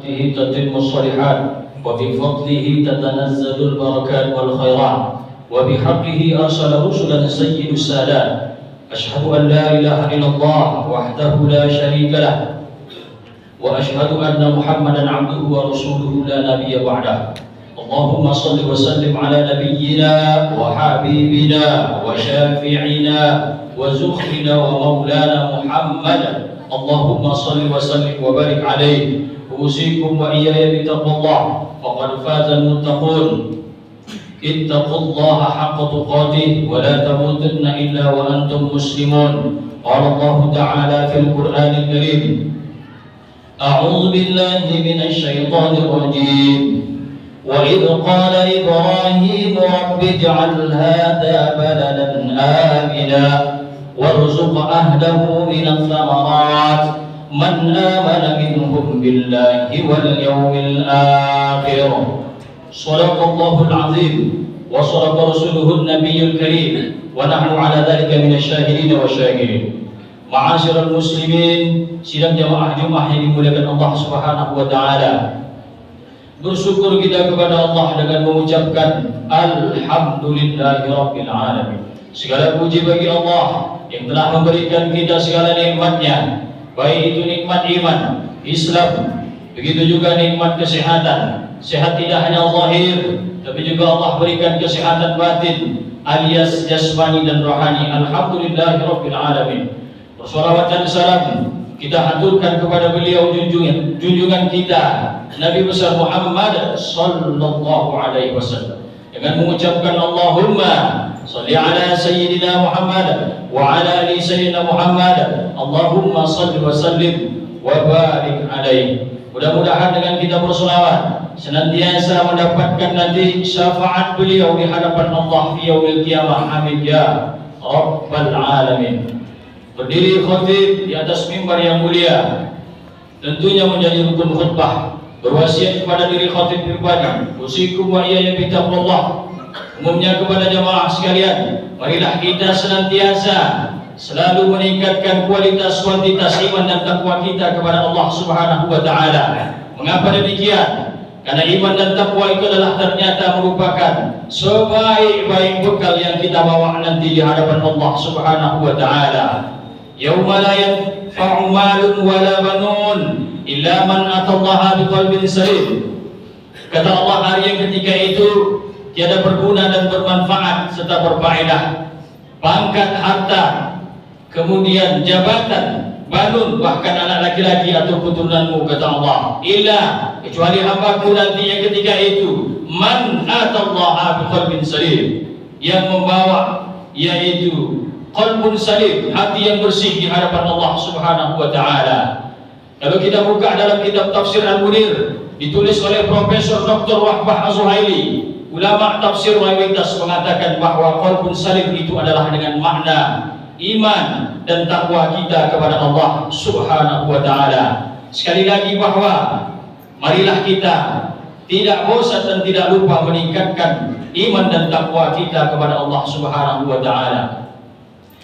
به تتم الصالحات وبفضله تتنزل البركات والخيرات وبحقه أرسل رسلا سيد السادات. أشهد أن لا إله إلا الله وحده لا شريك له وأشهد أن محمدا عبده ورسوله لا نبي بعده. اللهم صل وسلم على نبينا وحبيبنا وشافعنا وزخرنا ومولانا محمد. اللهم صل وسلم وبارك عليه. أوصيكم وإياي بتقوى الله فقد فاز المتقون. اتقوا الله حق تقاته ولا تموتن إلا وأنتم مسلمون. قال الله تعالى في القرآن الكريم: أعوذ بالله من الشيطان الرجيم. وإذ قال إبراهيم رب اجعل هذا بلدا آمنا وارزق أهله من الثمرات من آمن منهم بالله واليوم الآخر. صدق الله العظيم وصدق رسوله النبي الكريم ونحن على ذلك من الشاهدين والشاكرين. Ma'asyiral muslimin, sidang jamaah Jumat yang dimuliakan Allah Subhanahu wa taala. Bersyukur kita kepada Allah dengan mengucapkan Alhamdulillahirabbil alamin. Segala puji bagi Allah yang telah memberikan kita segala nikmatnya, baik itu nikmat iman, Islam, begitu juga nikmat kesehatan. Sehat tidak hanya zahir, tapi juga Allah berikan kesehatan batin alias jasmani dan rohani. Alhamdulillahirabbil alamin. Salawat dan salam kita haturkan kepada beliau junjungan kita Nabi besar Muhammad sallallahu alaihi wasallam dengan mengucapkan Allahumma salli ala sayyidina Muhammad wa ala ali sayyidina Muhammad. Allahumma salli wa sallim wa barik alaihi. Mudah-mudahan dengan kita berselawat senantiasa mendapatkan nanti syafaat beliau di hadapan Allah fi yaumil qiyamah. Amin ya rabbal alamin. Berdiri khatib di atas mimbar yang mulia tentunya menjadi rukun khutbah. Berwasiat kepada diri khatib pribadi, usikum wa iyaya bitaqwallah. Umumnya kepada jamaah sekalian, marilah kita senantiasa selalu meningkatkan kualitas kuantitas iman dan takwa kita kepada Allah Subhanahu wa taala. Mengapa demikian? Karena iman dan takwa itu adalah ternyata merupakan sebaik-baik bekal yang kita bawa nanti di hadapan Allah Subhanahu wa taala. Yauma la yanfa'u malun wala banun illa man atallaha biqalbin salim. Kata Allah, hari yang ketika itu tiada berguna dan bermanfaat serta berfaedah pangkat, harta, kemudian jabatan, banun, bahkan anak laki-laki atau keturunanmu, kata Allah, illa kecuali hambaku nanti yang ketika itu man atallaha biqalbin salim, yang membawa yaitu qalbun salim, hati yang bersih di hadapan Allah Subhanahu wa taala. Kalau kita buka dalam kitab Tafsir Al-Munir ditulis oleh Profesor Dr. Wahbah Az-Zuhaili, ulama tafsir mayoritas mengatakan bahwa qalbun salim itu adalah dengan makna iman dan takwa kita kepada Allah Subhanahu wa taala. Sekali lagi bahwa marilah kita tidak bosan dan tidak lupa meningkatkan iman dan takwa kita kepada Allah Subhanahu wa taala.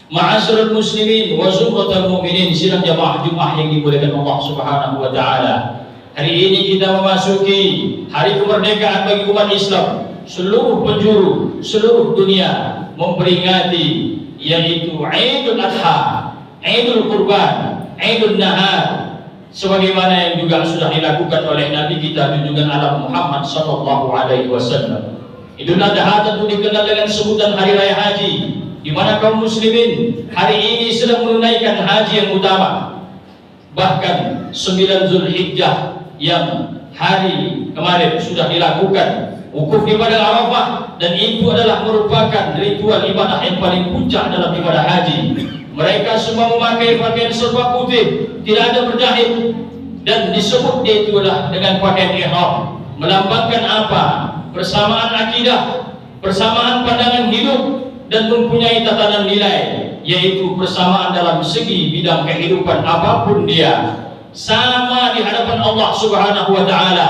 Ma'asyiral muslimin wa zumratal mu'minin, sidang jamaah Jumat yang dimuliakan Allah Subhanahu wa taala. Hari ini kita memasuki hari kemerdekaan bagi umat Islam. Seluruh penjuru, seluruh dunia memperingati yaitu Idul Adha, Idul Qurban, Idul Nahar, sebagaimana yang juga sudah dilakukan oleh Nabi kita junjungan alam Muhammad sallallahu alaihi wasallam. Idul Adha tentu dikenal dengan sebutan hari raya haji, di mana kaum muslimin hari ini sedang menunaikan haji yang utama. Bahkan 9 Zulhijjah yang hari kemarin sudah dilakukan wukuf di Padang Arafah, dan itu adalah merupakan ritual ibadah yang paling puncak dalam ibadah haji. Mereka semua memakai pakaian serba putih, tidak ada berjahit, dan disebut itulah dengan pakaian ihram, melambangkan apa? Persamaan akidah, persamaan pandangan hidup, dan mempunyai tatanan nilai, yaitu persamaan dalam segi bidang kehidupan apapun dia, sama di hadapan Allah Subhanahu wa taala.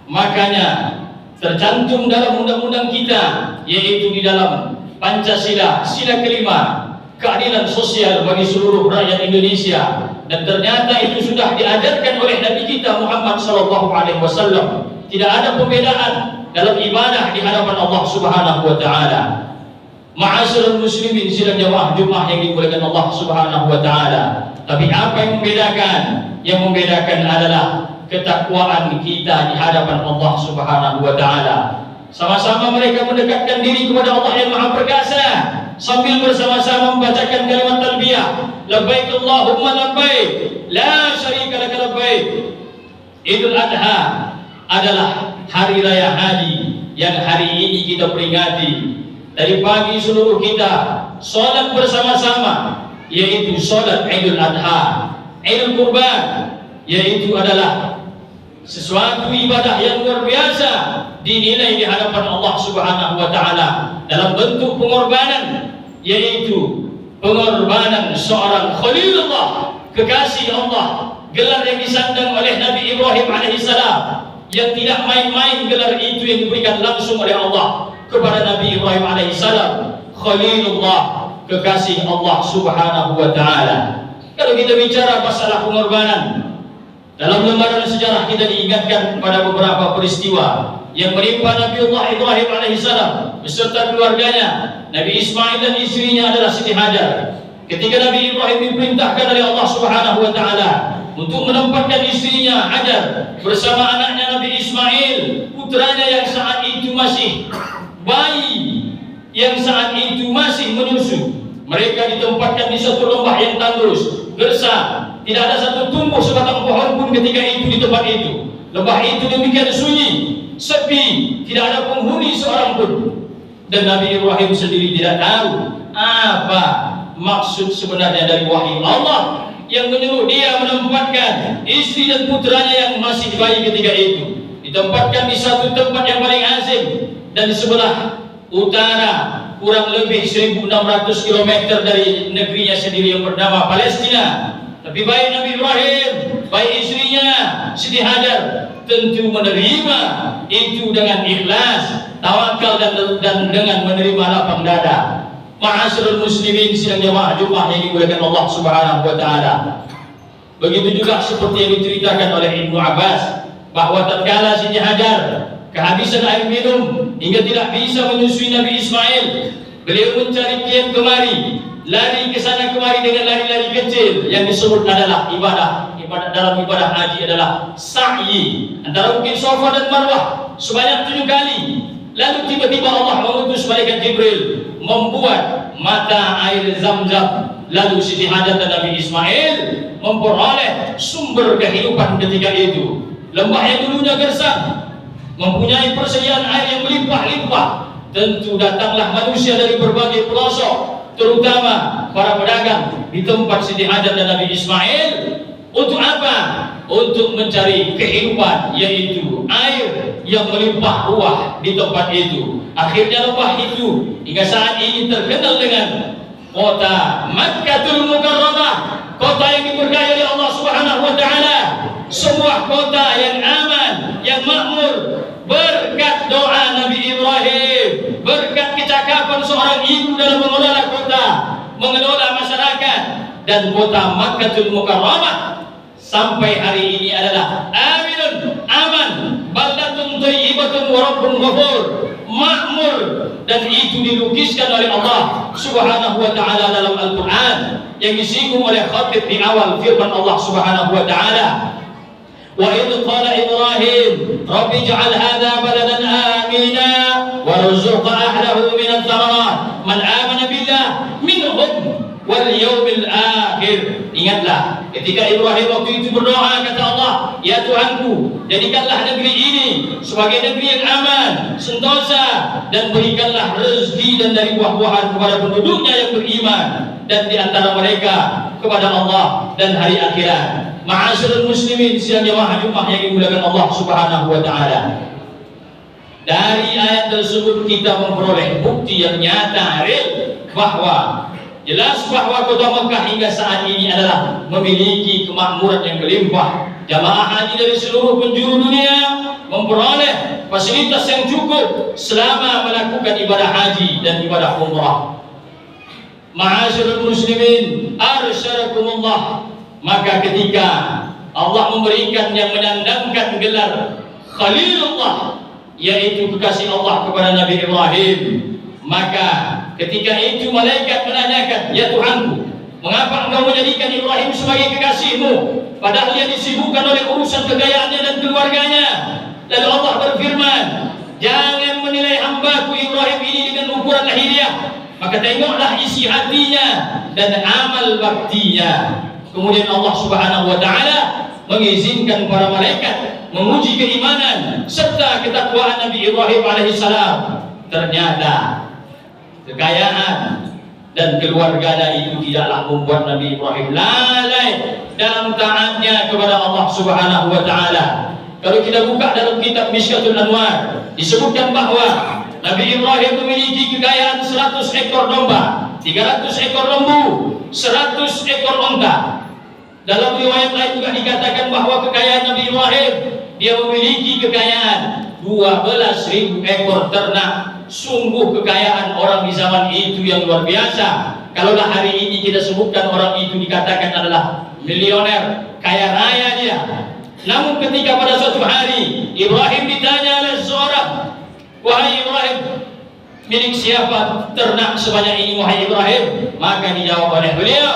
Makanya tercantum dalam undang-undang kita, yaitu di dalam Pancasila, sila kelima, keadilan sosial bagi seluruh rakyat Indonesia, dan ternyata itu sudah diajarkan oleh Nabi kita Muhammad SAW. Tidak ada perbedaan dalam ibadah di hadapan Allah Subhanahu wa taala. Ma'asyiral muslimin sidang jamaah Jumat yang dimuliakan Allah Subhanahu wa taala. Tapi apa yang membedakan? Yang membedakan adalah ketakwaan kita di hadapan Allah Subhanahu wa taala. Sama-sama mereka mendekatkan diri kepada Allah yang Maha Perkasa sambil bersama-sama membacakan kalimat talbiyah, labbaik Allahumma labbaik, la syarika laka labbaik. Idul Adha adalah hari raya haji yang hari ini kita peringati. Dari pagi seluruh kita salat bersama-sama, yaitu salat Idul Adha, Idul Kurban, yaitu adalah sesuatu ibadah yang luar biasa dinilai di hadapan Allah Subhanahu wa taala dalam bentuk pengorbanan, yaitu pengorbanan seorang Khalilullah, kekasih Allah, gelar yang disandang oleh Nabi Ibrahim alaihissalam, yang tidak main-main gelar itu yang diberikan langsung oleh Allah kepada Nabi Ibrahim alaihissalam, Khalilullah, kekasih Allah Subhanahu wa taala. Kalau kita bicara masalah pengorbanan, dalam lembaran sejarah kita diingatkan pada beberapa peristiwa yang menimpa Nabiullah Ibrahim alaihissalam beserta keluarganya. Nabi Ismail dan istrinya adalah Siti Hajar. Ketika Nabi Ibrahim diperintahkan oleh Allah Subhanahu wa taala untuk menempatkan istrinya Hajar bersama anaknya Nabi Ismail, putranya yang saat itu masih bayi, yang saat itu masih menyusu. Mereka ditempatkan di satu lembah yang tandus, gersang, tidak ada satu tumbuh sebatang pohon pun ketika itu di tempat itu. Lembah itu demikian sunyi, sepi, tidak ada penghuni seorang pun. Dan Nabi Ibrahim sendiri tidak tahu apa maksud sebenarnya dari wahyu Allah yang menyuruh dia menempatkan istri dan putranya yang masih bayi ketika itu, ditempatkan di satu tempat yang paling asing dan di sebelah utara, kurang lebih 1600 km dari negerinya sendiri yang bernama Palestina. Tapi baik Nabi Ibrahim, baik istrinya Siti Hajar tentu menerima itu dengan ikhlas, tawakal dan dengan menerima lapang dada. Ma'asyiral muslimin sidang jamaah Jumat yang dimuliakan Allah Subhanahu wa taala. Begitu juga seperti yang diceritakan oleh Ibnu Abbas bahwa tatkala Siti Hajar kehabisan air minum hingga tidak bisa menyusui Nabi Ismail, beliau mencari kian kemari, lari ke sana kemari dengan lari-lari kecil yang disebut adalah ibadah dalam ibadah haji adalah sa'i antara Bukit Safa dan Marwah sebanyak 7 kali. Lalu tiba-tiba Allah mengutus malaikat Jibril membuat mata air Zam-Zam. Lalu Siti Hajar dan Nabi Ismail memperoleh sumber kehidupan ketika itu. Lembah yang dulunya gersang mempunyai persediaan air yang melimpah-limpah. Tentu datanglah manusia dari berbagai pelosok, terutama para pedagang di tempat Siti Hajar dan Nabi Ismail. Untuk apa? Untuk mencari kehidupan, yaitu air yang melimpah ruah di tempat itu. Akhirnya lembah itu hingga saat ini terkenal dengan kota Makkatul Mukarramah, kota yang diberkahi oleh Allah Subhanahu wa taala, sebuah kota yang aman, yang makmur berkat doa Nabi Ibrahim, berkat kecakapan seorang ibu dalam mengelola kota, mengelola masyarakat. Dan kota Makkatul Mukarramah sampai hari ini adalah aminun, aman, baldatun thayyibatun wa rabbun ghafur, makmur. Dan itu dilukiskan oleh Allah Subhanahu wa taala dalam Al-Qur'an yang disinggung oleh khatib di awal firman Allah Subhanahu wa taala, wa idh qala Ibrahim rabbi ij'al hadha baladan amina warzuq ahlahu min ath-thamarat man amana billah minhum wal yaumil akhir. Ingatlah ketika Ibrahim waktu itu berdoa, kata Allah, ya Tuhanku, jadikanlah negeri ini sebagai negeri yang aman, sentosa, dan berikanlah rezeki dan dari buah-buahan kepada penduduknya yang beriman, dan di antara mereka kepada Allah dan hari akhirat. Ma'asyiral muslimin sidang jamaah Jumat yang dimuliakan Allah Subhanahu wa taala. Dari ayat tersebut kita memperoleh bukti yang nyata real bahwa jelas bahwa kota Mekah hingga saat ini adalah memiliki kemakmuran yang berlimpah. Jamaah haji dari seluruh penjuru dunia memperoleh fasilitas yang cukup selama melakukan ibadah haji dan ibadah umrah. Ma'asyiral muslimin, arsyadakumullah. Maka ketika Allah memberikan yang menandangkan gelar Khalilullah, yaitu kekasih Allah kepada Nabi Ibrahim, maka ketika itu malaikat menanyakan, ya Tuhanku, mengapa engkau menjadikan Ibrahim sebagai kekasihmu, padahal dia disibukkan oleh urusan kegayaannya dan keluarganya? Lalu Allah berfirman, jangan menilai hambaku Ibrahim ini dengan ukuran lahiriah, maka tengoklah isi hatinya dan amal baktinya. Kemudian Allah Subhanahu wa taala mengizinkan para malaikat menguji keimanan serta ketakwaan Nabi Ibrahim alaihissalam. Ternyata kekayaan dan keluarganya itu tidaklah membuat Nabi Ibrahim lalai dalam taatnya kepada Allah Subhanahu wa taala. Kalau kita buka dalam kitab Mishkatul Anwar, disebutkan bahwa Nabi Ibrahim memiliki kekayaan 100 ekor domba, 300 ekor lembu, 100 ekor onta. Dalam riwayat lain juga dikatakan bahwa kekayaan Nabi Ibrahim, dia memiliki kekayaan 12.000 ekor ternak. Sungguh kekayaan orang di zaman itu yang luar biasa. Kalaulah hari ini kita sebutkan orang itu dikatakan adalah milioner, kaya raya dia. Namun ketika pada suatu hari Ibrahim ditanya oleh seorang, wahai Ibrahim, milik siapa ternak sebanyak ini wahai Ibrahim? Maka dijawab oleh beliau,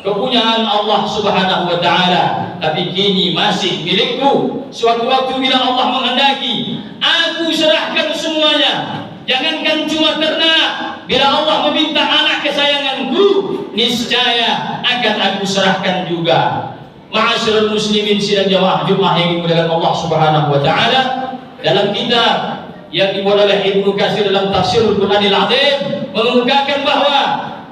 kepunyaan Allah Subhanahu wa taala, tapi kini masih milikku. Suatu waktu bila Allah menghendaki, aku serahkan semuanya. Jangankan cuma ternak, bila Allah meminta anak kesayanganku, niscaya akan aku serahkan juga. Ma'asyiral muslimin sidang jamaah Jumat yang dimuliakan Allah Subhanahu wa taala, dalam kitab yang dibuat oleh Ibnu Katsir dalam Tafsirul Qur'anil Azim mengemukakan bahwa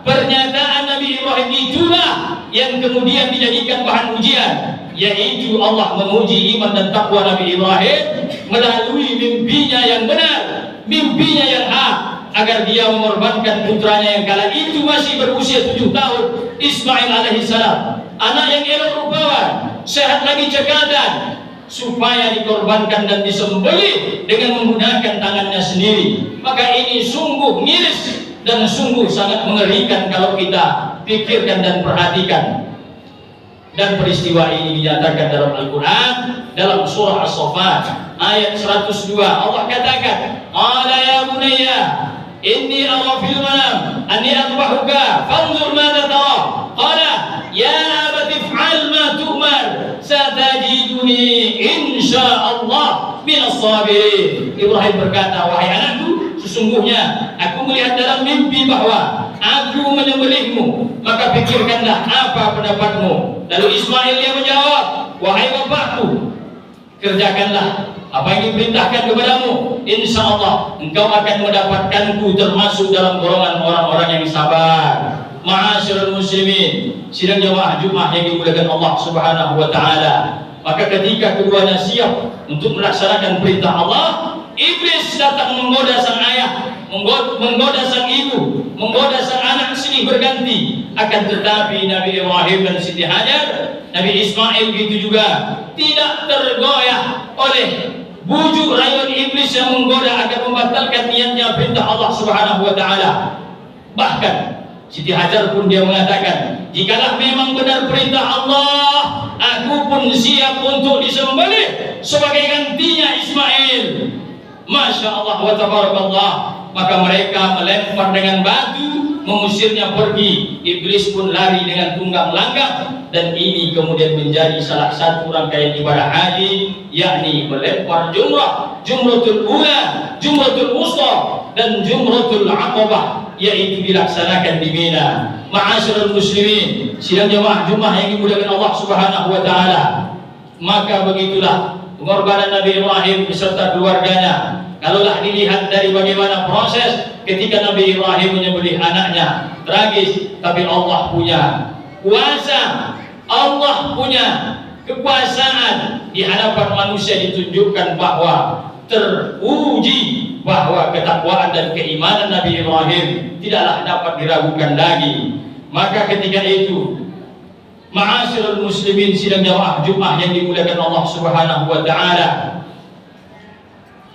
pernyataan Nabi Ibrahim itulah yang kemudian dijadikan bahan ujian, yaitu Allah menguji iman dan takwa Nabi Ibrahim melalui mimpinya yang benar, mimpinya yang hak, agar dia mengorbankan putranya yang kala itu masih berusia 7 tahun, Ismail alaihissalam, anak yang elok rupawan, sehat lagi cekatan, supaya dikorbankan dan disembelih dengan menggunakan tangannya sendiri. Maka ini sungguh miris dan sungguh sangat mengerikan kalau kita pikirkan dan perhatikan. Dan peristiwa ini dinyatakan dalam Al-Quran, dalam surah As-Saffat ayat 102. Allah katakan, qala ya bunayya inni ara fil manam anni adbahuka fanzur madza tara. Qala ya abati if'al ma tu'mar satajiduni insyaallah minas sabirin. Ibrahim berkata, wahai anakku, sesungguhnya aku melihat dalam mimpi bahwa aku menyembelihmu, maka pikirkanlah apa pendapatmu. Lalu Ismail dia menjawab, wahai bapakku, kerjakanlah apa yang diperintahkan kepadamu, insya Allah engkau akan mendapatkanku termasuk dalam golongan orang-orang yang sabar. Ma'asyiral muslimin sidang jamaah Jumat yang dimuliakan Allah Subhanahu wa taala, maka ketika keduanya siap untuk melaksanakan perintah Allah, iblis datang menggoda sang ayah, menggoda sang ibu, menggoda sang anak silih berganti. Akan tetapi Nabi Ibrahim dan Siti Hajar, Nabi Ismail begitu juga, tidak tergoyah oleh bujuk rayuan iblis yang menggoda agar membatalkan niatnya perintah Allah Subhanahu wa taala. Bahkan Siti Hajar pun dia mengatakan, jikalau memang benar perintah Allah, aku pun siap untuk disembelih sebagai gantinya Ismail. Masya Allah wa tabarakallah. Maka mereka melempar dengan batu, mengusirnya pergi. Iblis pun lari dengan tunggang langgang. Dan ini kemudian menjadi salah satu rangkaian ibadah haji, yakni melempar jumrah, jumratul ula, jumratul wusta, dan jumratul aqabah, yaitu dilaksanakan di Mina. Ma'asyiral muslimin sidang jamaah Jumat yang dimuliakan Allah Subhanahu wa taala, maka begitulah pengorbanan Nabi Ibrahim beserta keluarganya. Kalaulah dilihat dari bagaimana proses ketika Nabi Ibrahim menyembelih anaknya, tragis, tapi Allah punya kuasa, Allah punya kekuasaan. Di hadapan manusia ditunjukkan bahwa teruji bahwa ketakwaan dan keimanan Nabi Ibrahim tidaklah dapat diragukan lagi. Maka ketika itu, ma'asyiral muslimin sidang jamaah Jumat yang dimuliakan Allah Subhanahu wa taala,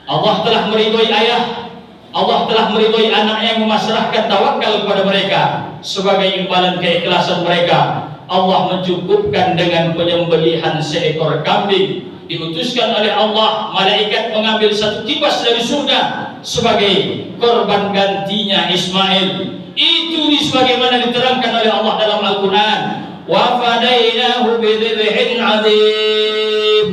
Allah telah meridhoi ayah, Allah telah meridhoi anak yang memasrahkan tawakal kepada mereka. sebagai imbalan keikhlasan mereka, Allah mencukupkan dengan penyembelihan seekor kambing. Diutuskan oleh Allah malaikat mengambil satu kipas dari surga sebagai korban gantinya Ismail. Itu sebagaimana diterangkan oleh Allah dalam Al-Quran, wa fadainahu bidzibhin azim,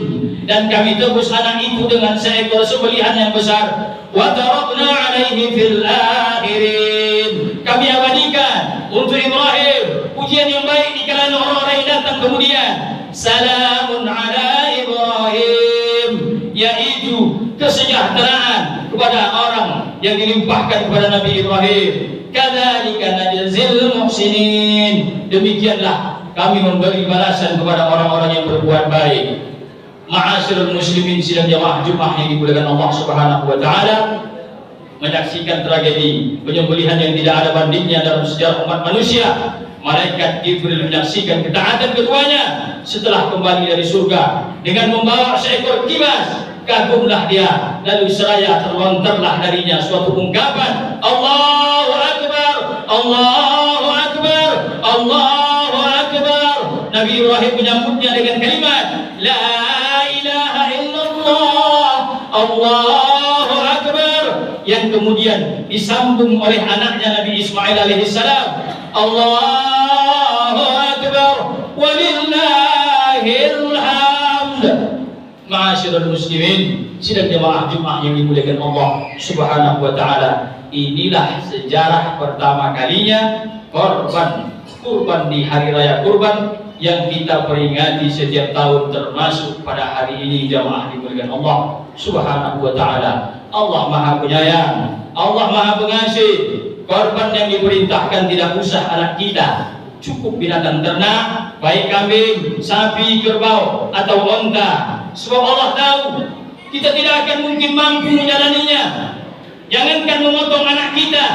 dan kami tebus anak itu dengan seekor sembelihan yang besar. Wa tarakna alaihi fil akhirin, kami abadikan untuk Ibrahim pujian yang baik di kalangan orang-orang yang datang kemudian. Salamun ala Ibrahim, yaitu kesejahteraan kepada orang yang dilimpahkan kepada Nabi Ibrahim. Kadzalika najzil muhsinin, demikianlah kami memberi balasan kepada orang-orang yang berbuat baik. Ma'asyiral muslimin sidang jamaah Jumat yang dimuliakan Allah Subhanahu wa taala, menyaksikan tragedi penyembelihan yang tidak ada bandingnya dalam sejarah umat manusia. Malaikat Jibril menyaksikan ketaatan keduanya setelah kembali dari surga dengan membawa seekor kibas. Kagumlah dia, lalu seraya terlontarlah darinya suatu ungkapan, Allahu Akbar, Allahu Akbar, Allahu Akbar. Nabi Ibrahim menyambutnya dengan kalimat La ilaha illallah, Allahu Akbar, yang kemudian disambung oleh anaknya Nabi Ismail alaihissalam, Allahu Akbar walillahil hamd. Ma'asyiral muslimin sidang jamaah Jumat yang dimuliakan Allah Subhanahu wa taala, inilah sejarah pertama kalinya kurban di hari raya kurban yang kita peringati setiap tahun, termasuk pada hari ini jamaah dimuliakan Allah Subhanahu wa taala. Allah Maha Penyayang, Allah Maha Pengasih. Korban yang diperintahkan tidak usah anak kita, cukup binatang ternak, baik kambing, sapi, kerbau atau onta. Sebab Allah tahu kita tidak akan mungkin mampu menjalaninya. Jangankan memotong anak kita,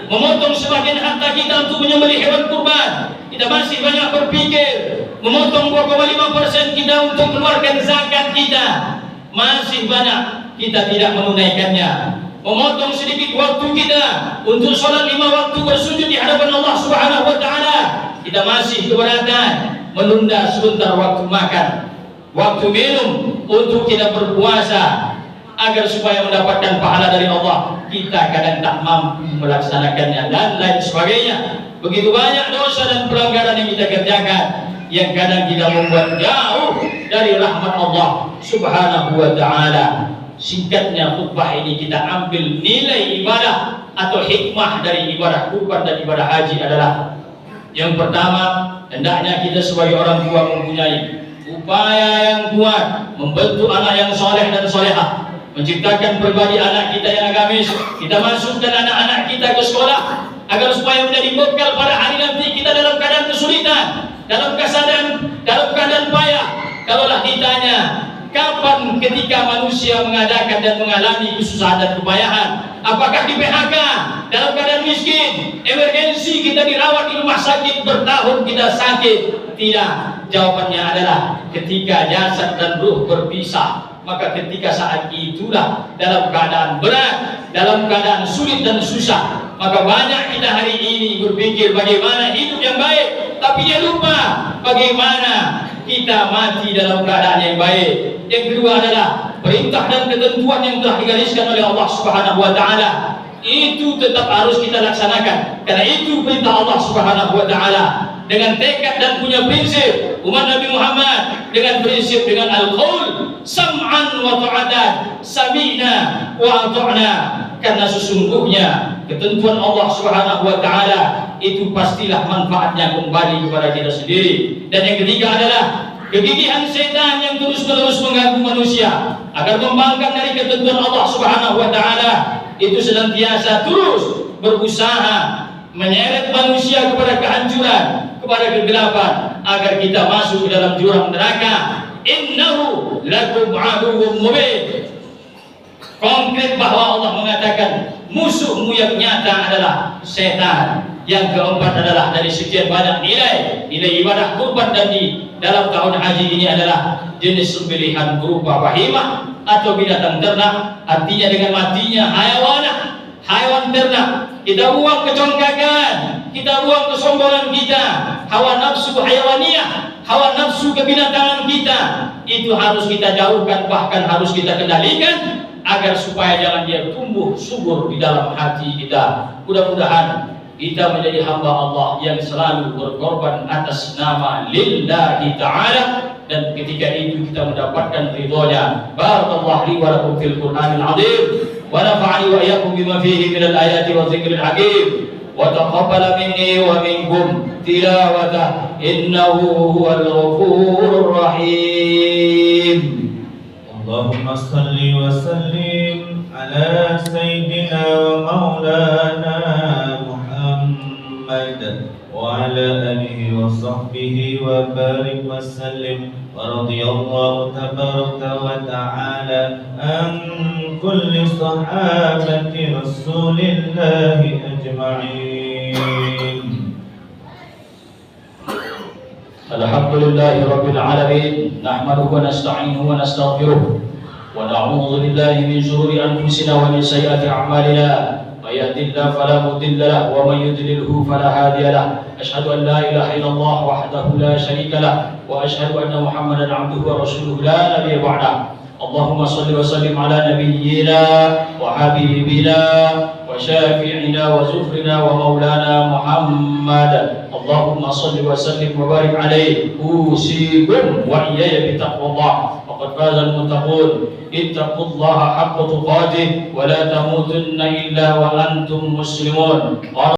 memotong sebagian harta kita untuk menyembelih hewan kurban, kita masih banyak berpikir memotong 2,5% kita untuk keluarkan zakat kita, masih banyak kita tidak menunaikannya. Memotong sedikit waktu kita untuk sholat 5 waktu bersujud di hadapan Allah Subhanahu wa taala, kita masih keberatan. Menunda sebentar waktu makan, waktu minum untuk kita berpuasa agar supaya mendapatkan pahala dari Allah, kita kadang tak mampu melaksanakannya dan lain sebagainya. Begitu banyak dosa dan pelanggaran yang kita kerjakan yang kadang kita membuat jauh dari rahmat Allah Subhanahu wa taala. Singkatnya khutbah ini kita ambil nilai ibadah atau hikmah dari ibadah kurban dan ibadah haji adalah, yang pertama, hendaknya kita sebagai orang tua mempunyai upaya yang kuat membentuk anak yang soleh dan solehah, menciptakan pribadi anak kita yang agamis. Kita masukkan anak-anak kita ke sekolah agar supaya menjadi bekal pada hari nanti kita dalam keadaan kesulitan, dalam keadaan payah. Kalaulah ditanya kapan ketika manusia mengadakan dan mengalami kesusahan dan kepayahan, apakah di PHK, dalam keadaan miskin, emergensi kita dirawat di rumah sakit, bertahun kita sakit? Tidak. Jawabannya adalah ketika jasad dan ruh berpisah. Maka ketika saat itulah dalam keadaan berat, dalam keadaan sulit dan susah, maka banyak kita hari ini berpikir bagaimana hidup yang baik, tapi dia lupa bagaimana kita mati dalam keadaan yang baik. Yang kedua adalah perintah dan ketentuan yang telah digariskan oleh Allah Subhanahu wa taala, itu tetap harus kita laksanakan, karena itu perintah Allah Subhanahu wa taala. Dengan tekad dan punya prinsip, umat Nabi Muhammad dengan prinsip, dengan al-qaul sam'an wa ta'atan, sami'na wa ata'na, karena sesungguhnya ketentuan Allah Subhanahu wa taala itu pastilah manfaatnya kembali kepada kita sendiri. Dan yang ketiga adalah kegigihan setan yang terus-menerus mengganggu manusia agar membangkang dari ketentuan Allah Subhanahu wa taala, itu senantiasa terus berusaha menyeret manusia kepada kehancuran, kepada kegelapan, agar kita masuk ke dalam jurang neraka. Innahu lakum aduwwum mubin. Konkret bahwa Allah mengatakan musuhmu yang nyata adalah setan. Yang keempat adalah dari sekian banyak nilai ibadah kurban dan di dalam tahun haji ini adalah jenis sembelihan berupa bahimah atau binatang ternak. Artinya dengan matinya hayawan ternak kita buang kecongkakan, kita buang kesombongan kita, hawa nafsu hayawaniyah, hawa nafsu kebinatangan kita, itu harus kita jauhkan, bahkan harus kita kendalikan agar supaya jangan dia tumbuh subur di dalam hati kita. Mudah-mudahan kita menjadi hamba Allah yang selalu berkorban atas nama lillahi ta'ala, dan ketika itu kita mendapatkan ridhonya. Barakallahu li wa lakum fil Qur'anil azim wa nafa'ani wa iyyakum bima fihi minal ayati wa dzikril hakim wa taqabbal minni wa minkum tilawata innahu huwal ghafurur rahim. Allahumma salli wa sallim ala sayyidina wa maulana Muhammad wa ala alihi wa sahbihi wa barik wa sallim wa radiyallahu tabaraka wa ta'ala an kulli sahabati rasulillahi ajma'in. Alhamdulillahi Rabbil Alamin, nahmaduhu wa nasta'inuhu wa nastaghfiruh wa na'udzu billahi min shururi anfusina wa min sayyiati a'malina. May yahdihillahu fala mudilla lahu wa may yudlilhu fala hadiya lahu. Asyhadu an la ilaha illallah wahdahu la syarika lahu wa asyhadu anna Muhammadan 'abduhu wa rasuluhu la nabiyya ba'dahu. Allahumma shalli wa sallim ala nabiyyina wa habibina wa syafi'ina wa zufrina wa maulana Muhammad. Allahumma shalli wa sallim wa barik alaihi. Usikum wa iyaya bitaqwallah. Faqad faza al-muttaqun. Ittaqullaha haqqa tuqatih wa la tamutunna illa wa antum muslimun.